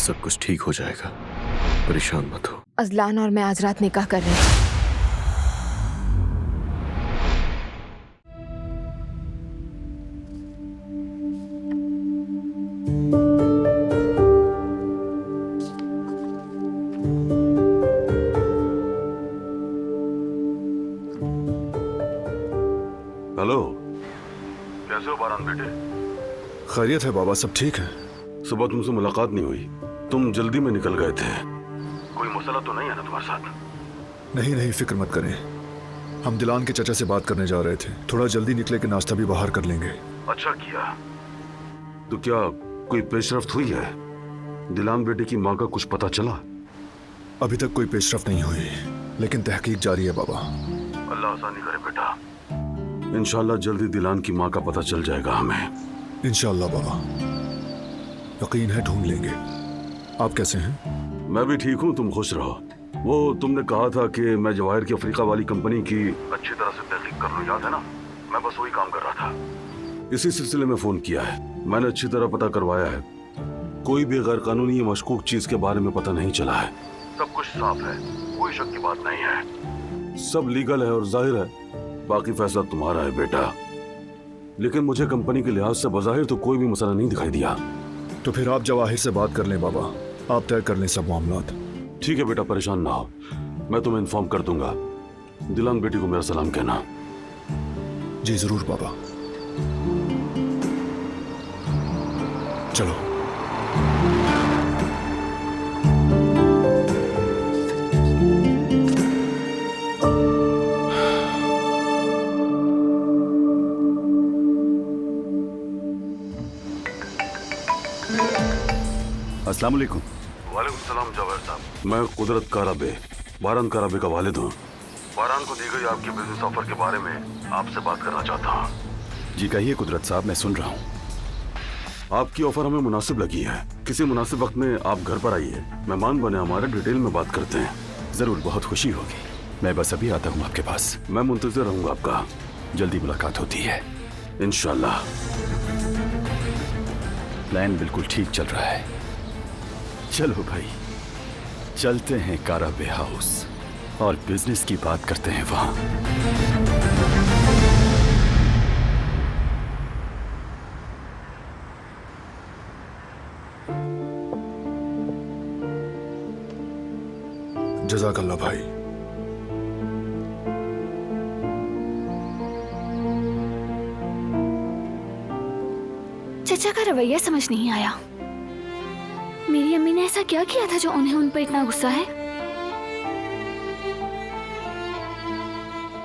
सब कुछ ठीक हो जाएगा, परेशान मत हो। अजलान और मैं आज रात निकाह कर रहे हैं। हेलो, कैसे हो बारान बेटे? खैरियत है बाबा, सब ठीक है। सुबह तुमसे मुलाकात नहीं हुई, तुम जल्दी में निकल गए थे। कोई मसला तो नहीं है ना तुम्हारे साथ? नहीं नहीं, फिक्र मत करें। हम दिलान के चचा से बात करने जा रहे थे, थोड़ा जल्दी निकले कि नाश्ता भी बाहर कर लेंगे। अच्छा किया। तो क्या कोई पेशरफ्त हुई है? दिलान बेटे की माँ का कुछ पता चला? अभी तक कोई पेशरफ नहीं हुई, लेकिन तहकीक जारी है बाबा। अल्लाह आसानी करे बेटा, इंशाल्लाह जल्दी दिलान की माँ का पता चल जाएगा हमें। इंशाल्लाह बाबा, यकीन है ढूंढ लेंगे। आप कैसे हैं? मैं भी ठीक हूँ, तुम खुश रहो। वो तुमने कहा था कि मैं जवाहिर की अफ्रीका वाली कंपनी की अच्छी तरह से तहकीक कर लूँ, याद है ना? मैं बस वही काम कर रहा था। इसी सिलसिले में फोन किया है। मैंने अच्छी तरह पता करवाया है, कोई भी गैर कानूनी या मशकूक चीज के बारे में पता नहीं चला है। सब कुछ साफ है, कोई शक की बात नहीं है। सब लीगल है और जाहिर है, बाकी फैसला तुम्हारा है बेटा। लेकिन मुझे कंपनी के लिहाज से बज़ाहिर तो कोई भी मसला नहीं दिखाई दिया। तो फिर आप जवाहिर से बात कर लें बाबा, आप तय कर लें सब मामलात। ठीक है बेटा, परेशान ना हो, मैं तुम्हें इन्फॉर्म कर दूंगा। दिलान बेटी को मेरा सलाम कहना। जी जरूर बाबा। चलो। अस्सलाम वालेकुम। वालेकुम सलाम जवाहिर साहब, मैं कुदरत काराबे, बारान काराबे का वालिद हूँ। बारान को दी गई आपके बिजनेस ऑफर के बारे में आपसे बात करना चाहता हूँ। जी कहिए कुदरत साहब, मैं सुन रहा हूँ। आपकी ऑफर हमें मुनासिब लगी है। किसी मुनासिब वक्त में आप घर पर आइए, मेहमान बने हमारे, डिटेल में बात करते हैं। जरूर, बहुत खुशी होगी। मैं बस अभी आता हूँ आपके पास। मैं मुंतज़िर रहूंगा आपका। जल्दी मुलाकात होती है इंशाल्लाह। प्लान बिल्कुल ठीक चल रहा है। चलो भाई, चलते हैं काराबे हाउस और बिजनेस की बात करते हैं वहां। जज़ाकल्लाह भाई। चचा का रवैया समझ नहीं आया। मेरी अम्मी ने ऐसा क्या किया था जो उन्हें उन पर इतना गुस्सा है?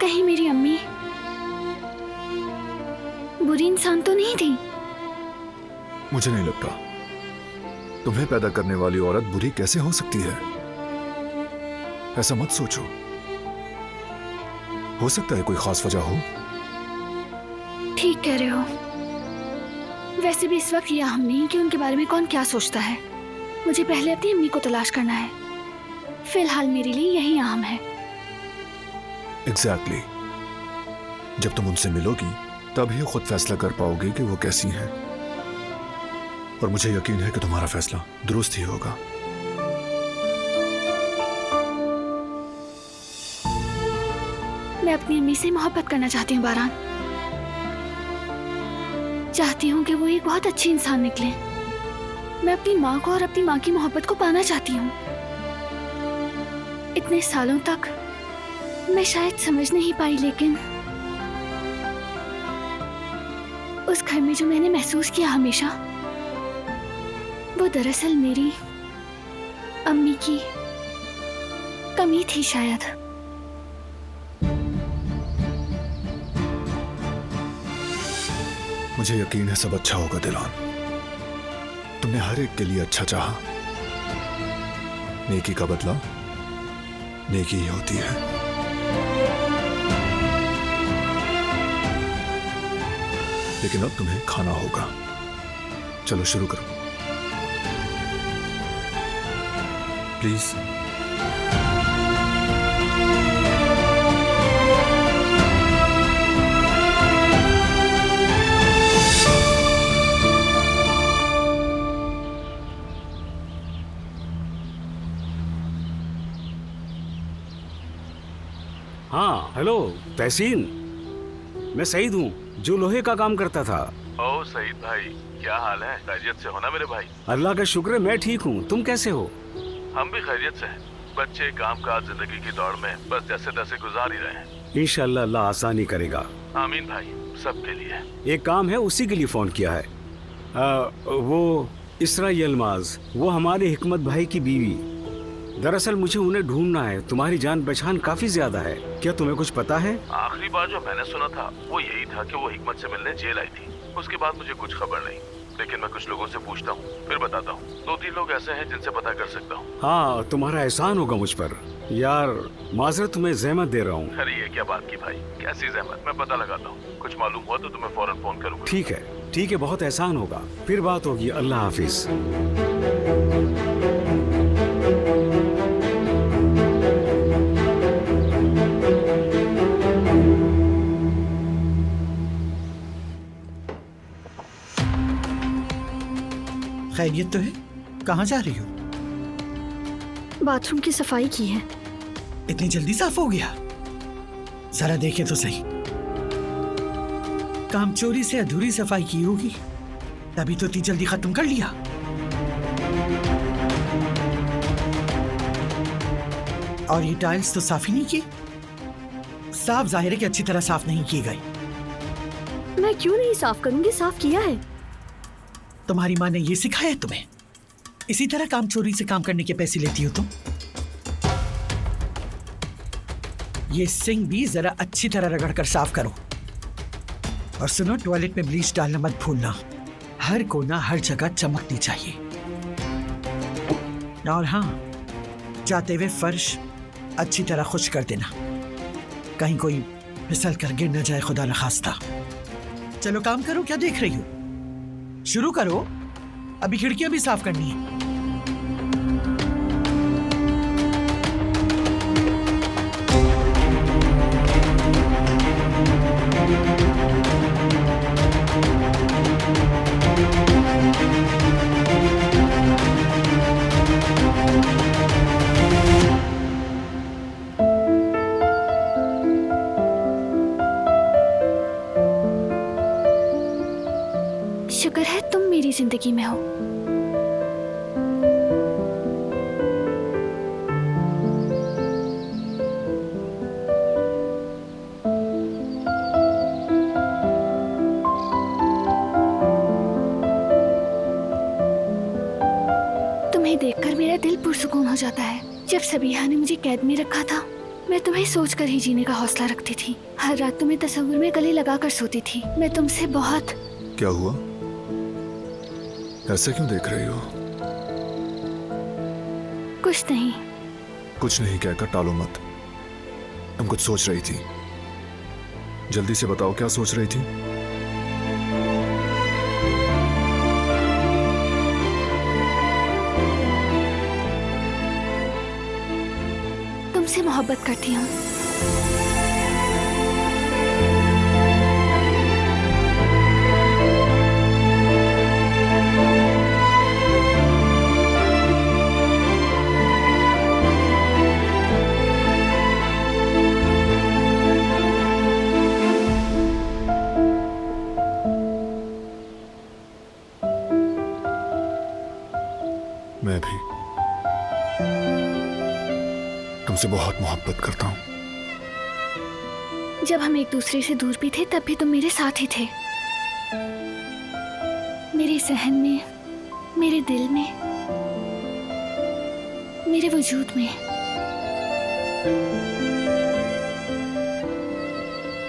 कहीं मेरी अम्मी बुरी इंसान तो नहीं थी? मुझे नहीं लगता। तुम्हें पैदा करने वाली औरत बुरी कैसे हो सकती है? ऐसा मत सोचो। हो सकता है कोई खास वजह हो। ठीक कह रहे हो। वैसे भी इस वक्त यह हम नहीं कि उनके बारे में कौन क्या सोचता है। मुझे पहले अपनी अम्मी को तलाश करना है। फिलहाल मेरे लिए यही अहम है। एग्जैक्टली। जब तुम उनसे मिलोगी तभी खुद फैसला कर पाओगी कि वो कैसी हैं। और मुझे यकीन है कि तुम्हारा फैसला दुरुस्त ही होगा। मैं अपनी अम्मी से मोहब्बत करना चाहती हूँ बारान। चाहती हूँ कि वो एक बहुत अच्छी इंसान निकले। मैं अपनी माँ को और अपनी माँ की मोहब्बत को पाना चाहती हूँ। इतने सालों तक मैं शायद समझ नहीं पाई, लेकिन उस घर में जो मैंने महसूस किया हमेशा, वो दरअसल मेरी अम्मी की कमी थी शायद। मुझे यकीन है सब अच्छा होगा दिलान। तुमने हर एक के लिए अच्छा चाहा। नेकी का बदला नेकी ही होती है। लेकिन अब तुम्हें खाना होगा। चलो शुरू करो प्लीज। हेलो तहसीन, मैं सईद हूँ जो लोहे का काम करता था। ओ सईद भाई, क्या हाल है? खैरियत से हो ना मेरे भाई? अल्लाह का शुक्र है, मैं ठीक हूँ। तुम कैसे हो? हम भी खैरियत से हैं। बच्चे, काम काज, जिंदगी की दौड़ में बस जैसे तैसे गुजार ही रहे हैं। इंशाअल्लाह अल्लाह आसानी करेगा। आमीन भाई, सबके लिए। एक काम है, उसी के लिए फोन किया है। वो इसरा यलमाज, वो हमारे हिकमत भाई की बीवी। दरअसल मुझे उन्हें ढूंढना है। तुम्हारी जान पहचान काफी ज्यादा है, क्या तुम्हें कुछ पता है? आखिरी बार जो मैंने सुना था वो यही था कि वो हिकमत से मिलने जेल आई थी। उसके बाद मुझे कुछ खबर नहीं, लेकिन मैं कुछ लोगों से पूछता हूँ, फिर बताता हूँ। 2-3 लोग ऐसे हैं जिनसे पता कर सकता हूँ। हाँ, तुम्हारा एहसान होगा मुझ पर। यार माजरत, तुम्हें जहमत दे रहा हूँ। अरे ये क्या बात की भाई, कैसी जहमत? मैं पता लगाता हूँ, कुछ मालूम हुआ तो तुम्हें फौरन फोन करूँगा। ठीक है, बहुत एहसान होगा। फिर बात होगी। अल्लाह हाफिज। खैरियत तो है? कहाँ जा रही हो? बाथरूम की सफाई की है। इतनी जल्दी साफ हो गया? जरा देखे तो सही। काम चोरी से अधूरी सफाई की होगी, तभी तो इतनी जल्दी खत्म कर लिया। और ये टाइल्स तो साफ ही नहीं की। साफ जाहिर है कि अच्छी तरह साफ नहीं की गई। मैं क्यों नहीं साफ करूंगी, साफ किया है। तुम्हारी माँ ने ये सिखाया है तुम्हें? इसी तरह काम चोरी से काम करने के पैसे लेती हो तुम? ये सिंक भी जरा अच्छी तरह रगड़ कर साफ करो। और सुनो, टॉयलेट में ब्लीच डालना मत भूलना। हर कोना, हर जगह चमकनी चाहिए। और हाँ, जाते हुए फर्श अच्छी तरह खुश कर देना, कहीं कोई फिसल कर गिर न जाए, खुदा न खास्ता। चलो काम करो, क्या देख रही हो? शुरू करो, अभी खिड़कियां भी साफ करनी है। शुक्र है तुम मेरी जिंदगी में हो। तुम्हें देखकर मेरा दिल पुरसुकून हो जाता है। जब सबीहा ने मुझे कैद में रखा था, मैं तुम्हें सोचकर ही जीने का हौसला रखती थी। हर रात तुम्हें तस्वीर में गले लगाकर सोती थी। मैं तुमसे बहुत। क्या हुआ? ऐसा क्यों देख रही हो? कुछ नहीं। कुछ नहीं कहकर टालो मत। तुम कुछ सोच रही थी, जल्दी से बताओ क्या सोच रही थी? तुमसे मोहब्बत करती हूँ। मैं भी तुमसे बहुत मोहब्बत करता हूँ। जब हम एक दूसरे से दूर भी थे, तब भी तुम मेरे साथ ही थे। मेरे सहन में, मेरे दिल में, मेरे वजूद में।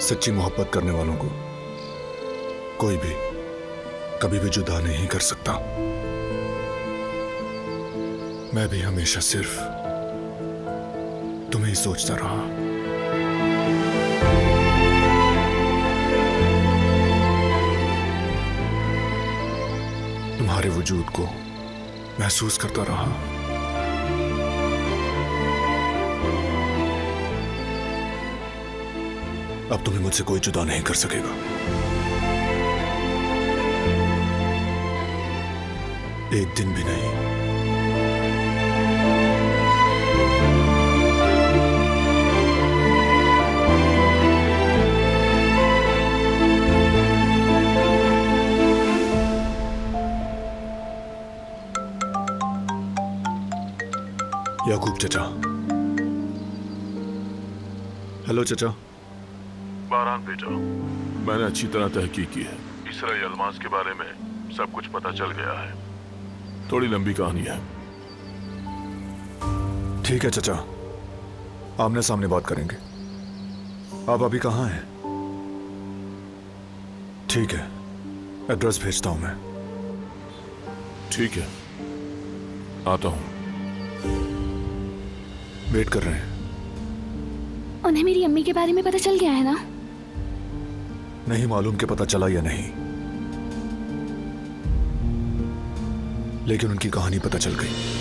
सच्ची मोहब्बत करने वालों को कोई भी कभी भी जुदा नहीं कर सकता। मैं भी हमेशा सिर्फ तुम्हें ही सोचता रहा। तुम्हारे वजूद को महसूस करता रहा। अब तुम्हें मुझसे कोई जुदा नहीं कर सकेगा। एक दिन भी नहीं। याकूब चचा। हेलो चचा। बारहान बेटा, मैंने अच्छी तरह तहकीक की है। इसरा यलमाज के बारे में सब कुछ पता चल गया है। थोड़ी लंबी कहानी है। ठीक है चचा, आमने सामने बात करेंगे। आप अभी कहाँ हैं? ठीक है, एड्रेस भेजता हूं मैं। ठीक है, आता हूं। वेट कर रहे हैं। उन्हें मेरी अम्मी के बारे में पता चल गया है ना? नहीं मालूम कि पता चला या नहीं, लेकिन उनकी कहानी पता चल गई।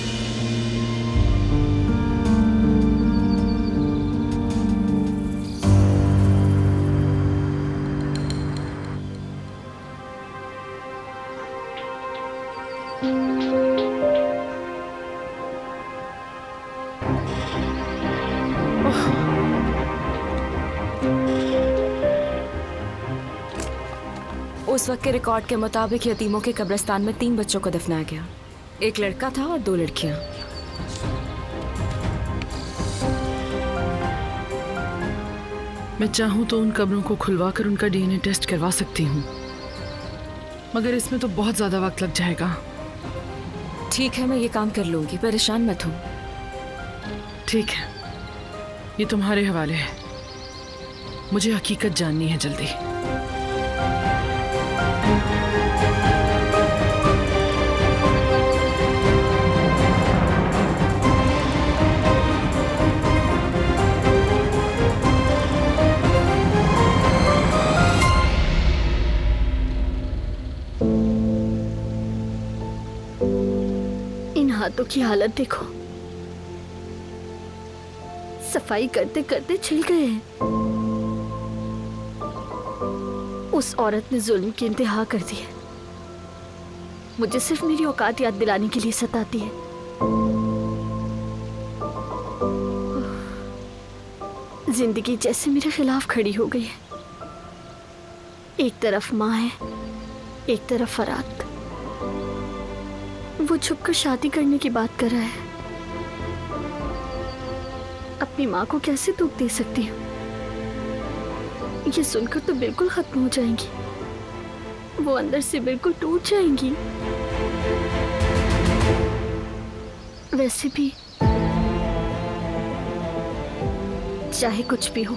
उस वक्त के रिकॉर्ड के मुताबिक यतीमों के कब्रिस्तान में 3 बच्चों को दफनाया गया। एक लड़का था और 2 लड़कियां। मैं चाहूं तो उन कब्रों को खुलवा कर उनका डीएनए टेस्ट करवा सकती हूँ, मगर इसमें तो बहुत ज्यादा वक्त लग जाएगा। ठीक है, मैं ये काम कर लूंगी, परेशान मत हो। ठीक है, ये तुम्हारे हवाले है। मुझे हकीकत जाननी है जल्दी। इन हाथों की हालत देखो, सफाई करते करते छिल गए हैं। उस औरत ने जुल्म की इंतहा कर दी है। मुझे सिर्फ मेरी औकात याद दिलाने के लिए सताती है। जिंदगी जैसे मेरे खिलाफ खड़ी हो गई है। एक तरफ माँ है, एक तरफ फरात। वो छुपकर शादी करने की बात कर रहा है। अपनी माँ को कैसे दुख दे सकती हूँ? ये सुनकर तो बिल्कुल खत्म हो जाएंगी। वो अंदर से बिल्कुल टूट जाएंगी। वैसे भी चाहे कुछ भी हो,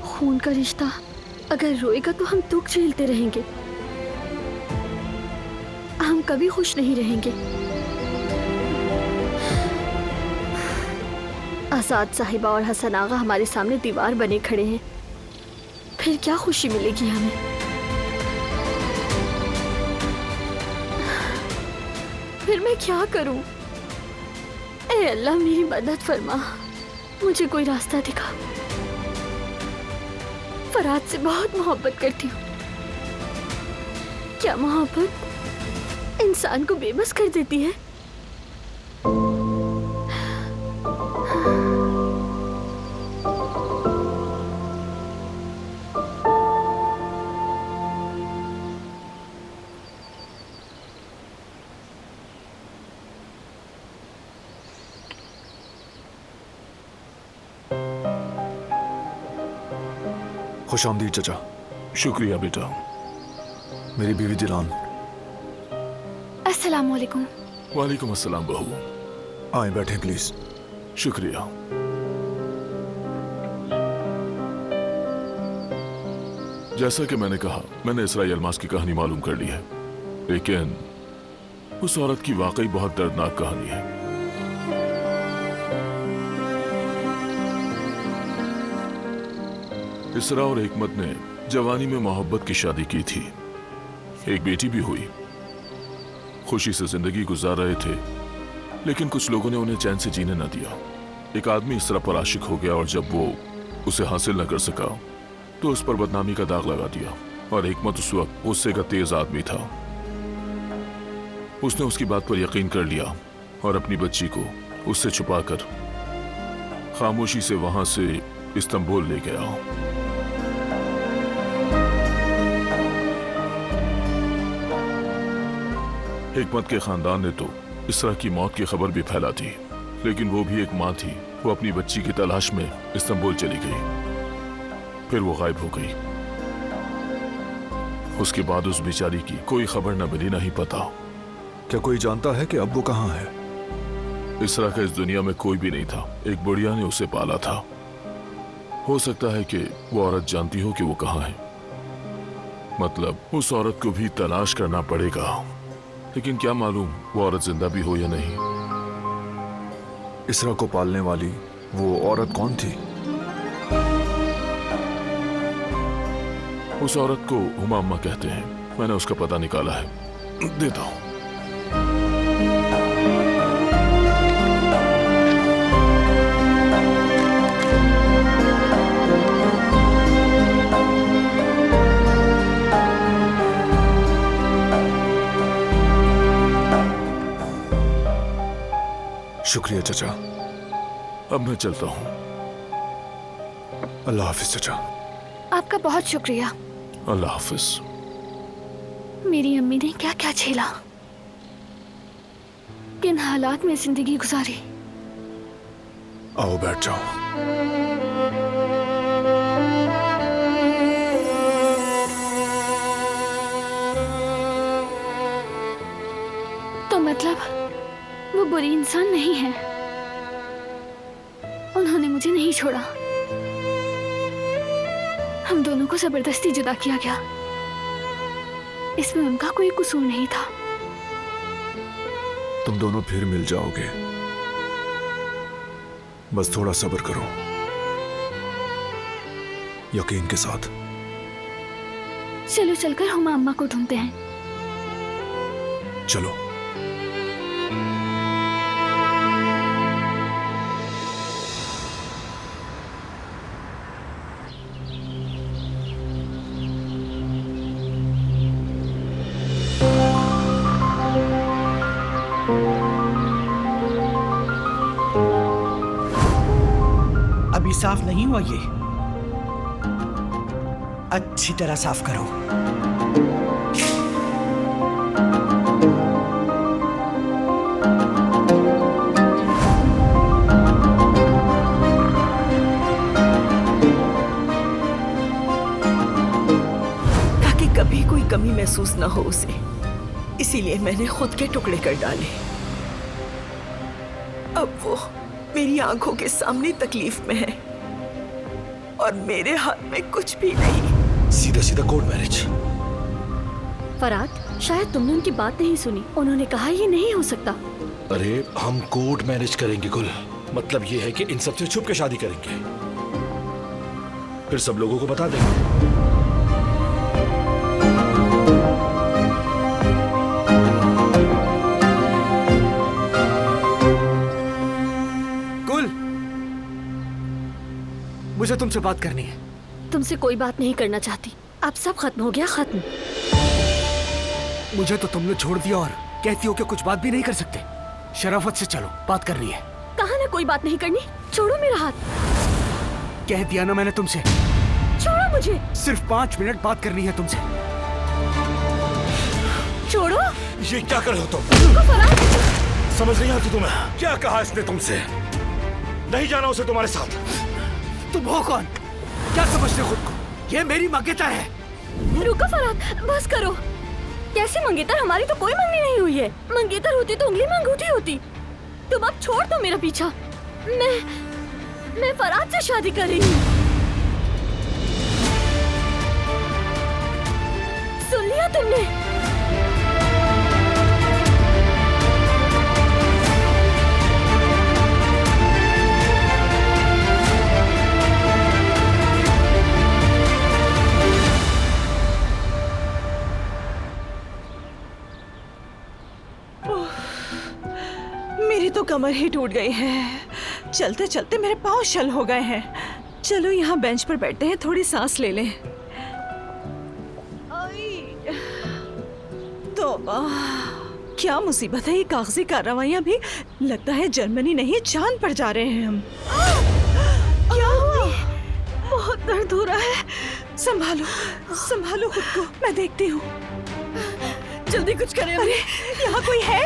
खून का रिश्ता अगर रोएगा तो हम दुख झेलते रहेंगे। हम कभी खुश नहीं रहेंगे। आजाद साहिबा और हसन आगा हमारे सामने दीवार बने खड़े हैं। फिर क्या खुशी मिलेगी हमें? फिर मैं क्या करूं? ऐ अल्लाह, मेरी मदद फरमा, मुझे कोई रास्ता दिखा। फराद से बहुत मोहब्बत करती हूँ। क्या मोहब्बत इंसान को बेबस कर देती है? खुश आमदीद चचा। शुक्रिया बेटा। मेरी बीवी दिलान। अस्सलाम वालेकुम। वालेकुम अस्सलाम बहू। आए बैठे प्लीज। शुक्रिया। जैसा कि मैंने कहा, मैंने इसरा यलमाज की कहानी मालूम कर ली है, लेकिन उस औरत की वाकई बहुत दर्दनाक कहानी है। इसरा और हिकमत ने जवानी में मोहब्बत की शादी की थी। एक बेटी भी हुई। खुशी से जिंदगी गुजार रहे थे, लेकिन कुछ लोगों ने उन्हें चैन से जीने न दिया। एक आदमी इसरा पर आशिक हो गया और जब वो उसे हासिल न कर सका तो उस पर बदनामी का दाग लगा दिया। और हिकमत उस वक्त गुस्से का तेज आदमी था। उसने उसकी बात पर यकीन कर लिया और अपनी बच्ची को उससे छुपाकर खामोशी से वहां से इस्तांबुल ले गया। हिकमत के खानदान ने तो इसरा की मौत की खबर भी फैला दी, लेकिन वो भी एक माँ थी। वो अपनी बच्ची की तलाश में इस्तांबुल चली गई, फिर वो गायब हो गई। उसके बाद उस बेचारी की कोई खबर न मिली, ना ही पता। क्या कोई जानता है कि अब वो कहाँ है? इसरा का इस दुनिया में कोई भी नहीं था। एक बुढ़िया ने उसे पाला था। हो सकता है कि वो औरत जानती हो कि वो कहाँ है। मतलब उस औरत को भी तलाश करना पड़ेगा, लेकिन क्या मालूम वो औरत जिंदा भी हो या नहीं। इसरा को पालने वाली वो औरत कौन थी? उस औरत को हुमा अम्मा कहते हैं। मैंने उसका पता निकाला है, देता हूं। शुक्रिया चचा। अब मैं चलता हूं। अल्लाह हाफिज चचा। आपका बहुत शुक्रिया। अल्लाह हाफिज। मेरी अम्मी ने क्या क्या झेला, किन हालात में जिंदगी गुजारी। आओ बैठ जाओ। तो मतलब वो बुरी इंसान नहीं है, उन्होंने मुझे नहीं छोड़ा, हम दोनों को जबरदस्ती जुदा किया गया। इसमें उनका कोई कसूर नहीं था। तुम दोनों फिर मिल जाओगे, बस थोड़ा सब्र करो, यकीन के साथ। चलो चलकर हुमा अम्मा को ढूंढते हैं। चलो। अभी साफ नहीं हुआ ये, अच्छी तरह साफ करो। ताकि कभी कोई कमी महसूस न हो उसे, इसीलिए मैंने खुद के टुकड़े कर डाले। अब वो मेरी आंखों के सामने तकलीफ में है और मेरे हाथ में कुछ भी नहीं। सीधा सीधा कोर्ट मैरिज। फराद, शायद तुमने उनकी बात नहीं सुनी। उन्होंने कहा ये नहीं हो सकता। अरे हम कोर्ट मैरिज करेंगे गुल, मतलब ये है कि इन सबसे छुप के शादी करेंगे, फिर सब लोगों को बता देंगे। मुझे तुमसे बात करनी है। तुमसे कोई बात नहीं करना चाहती, अब सब खत्म हो गया, खत्म। मुझे तो तुमने छोड़ दिया और कहती हो कि कुछ बात भी नहीं कर सकते। शराफत से चलो, बात करनी है। कहा ना कोई बात नहीं करनी। छोड़ो मेरा हाथ। कह दिया ना मैंने तुमसे। छोड़ो मुझे। सिर्फ 5 मिनट बात करनी है तुमसे। छोड़ो। ये क्या कर रहे हो तुम? समझ नहीं आती तुम्हें? क्या कहा इसने तुमसे? नहीं जाना उसे तुम्हारे साथ। तुम हो कौन? क्या समझते खुद को? ये मेरी मंगेतर है। रुको फराद, बस करो। कैसी मंगेतर? हमारी तो कोई मंगनी नहीं हुई है। मंगेतर होती तो उंगली में अंगूठी होती। तुम अब छोड़ दो मेरा पीछा। मैं फराद से शादी कर रही हूँ। सुन लिया तुमने? मेरी तो कमर ही टूट गई है। चलते चलते मेरे पाँव शल हो गए हैं। चलो यहाँ बेंच पर बैठते हैं, थोड़ी सांस ले लें। तौबा, क्या मुसीबत है। ये कागजी कार्रवाइयाँ भी, लगता है जर्मनी नहीं चांद पर जा रहे हैं हम। क्या हुआ? बहुत दर्द हो रहा है। संभालो संभालो खुद को, मैं देखती हूँ। जल्दी कुछ करें। अरे यहाँ कोई है?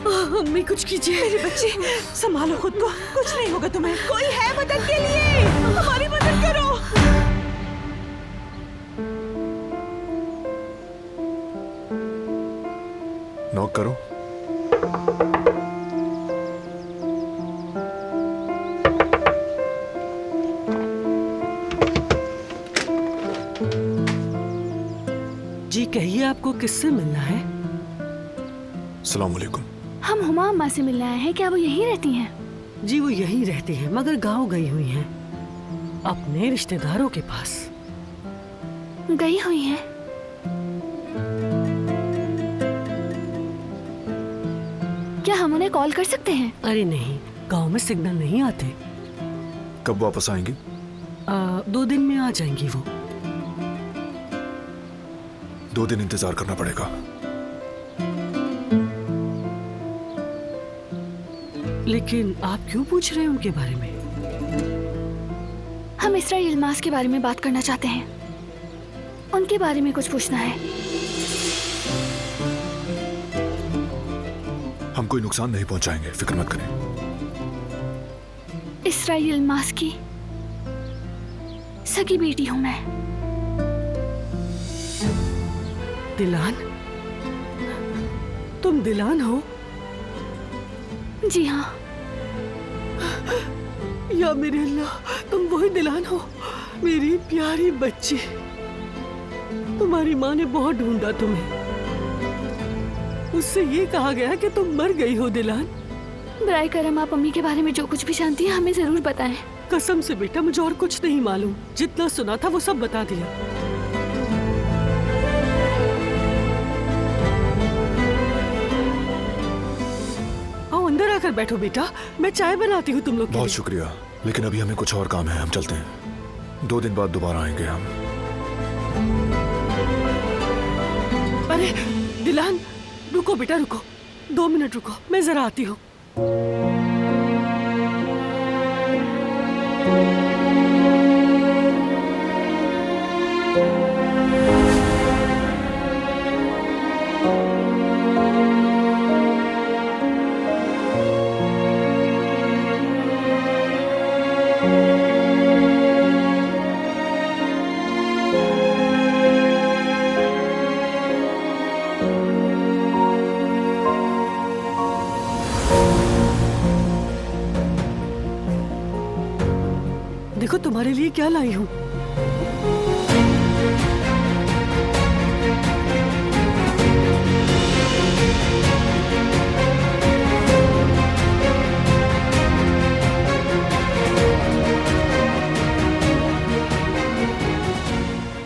अम्मी कुछ कीजिए। मेरे बच्चे संभालो खुद को, कुछ नहीं होगा तुम्हें। कोई है मदद के लिए, हमारी मदद करो। नॉक करो। जी कहिए, आपको किससे मिलना है? सलाम अलैकुम। हम हुमा अम्मा से मिलने आए हैं, क्या वो यहीं रहती हैं? जी वो यहीं रहती हैं, मगर गांव गई हुई हैं, अपने रिश्तेदारों के पास। गई हुई हैं? क्या हम उन्हें कॉल कर सकते हैं? अरे नहीं, गांव में सिग्नल नहीं आते। कब वापस आएंगी? 2 दिन में आ जाएंगी वो। 2 दिन इंतजार करना पड़ेगा। लेकिन आप क्यों पूछ रहे हैं उनके बारे में? हम इसरा यिल्माज के बारे में बात करना चाहते हैं, उनके बारे में कुछ पूछना है। हम कोई नुकसान नहीं पहुंचाएंगे, फिक्र मत करें। इसरा यिल्माज की सगी बेटी हूं मैं। दिलान? तुम दिलान हो? जी हाँ। या मेरे अल्लाह, तुम वही दिलान हो, मेरी प्यारी बच्ची। तुम्हारी माँ ने बहुत ढूंढा तुम्हें, उससे ये कहा गया कि तुम मर गई हो दिलान। बराए करम आप अम्मी के बारे में जो कुछ भी जानती हैं हमें जरूर बताएं। कसम से बेटा, मुझे और कुछ नहीं मालूम, जितना सुना था वो सब बता दिया। आओ अंदर आकर बैठो बेटा, मैं चाय बनाती हूँ तुम लोग के लिए। बहुत शुक्रिया, लेकिन अभी हमें कुछ और काम है, हम चलते हैं। 2 दिन बाद दोबारा आएंगे हम। अरे दिलान, रुको बेटा रुको, 2 मिनट रुको, मैं जरा आती हूँ। देखो तुम्हारे लिए क्या लाई हूँ।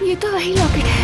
ये तो वही लॉकेट है।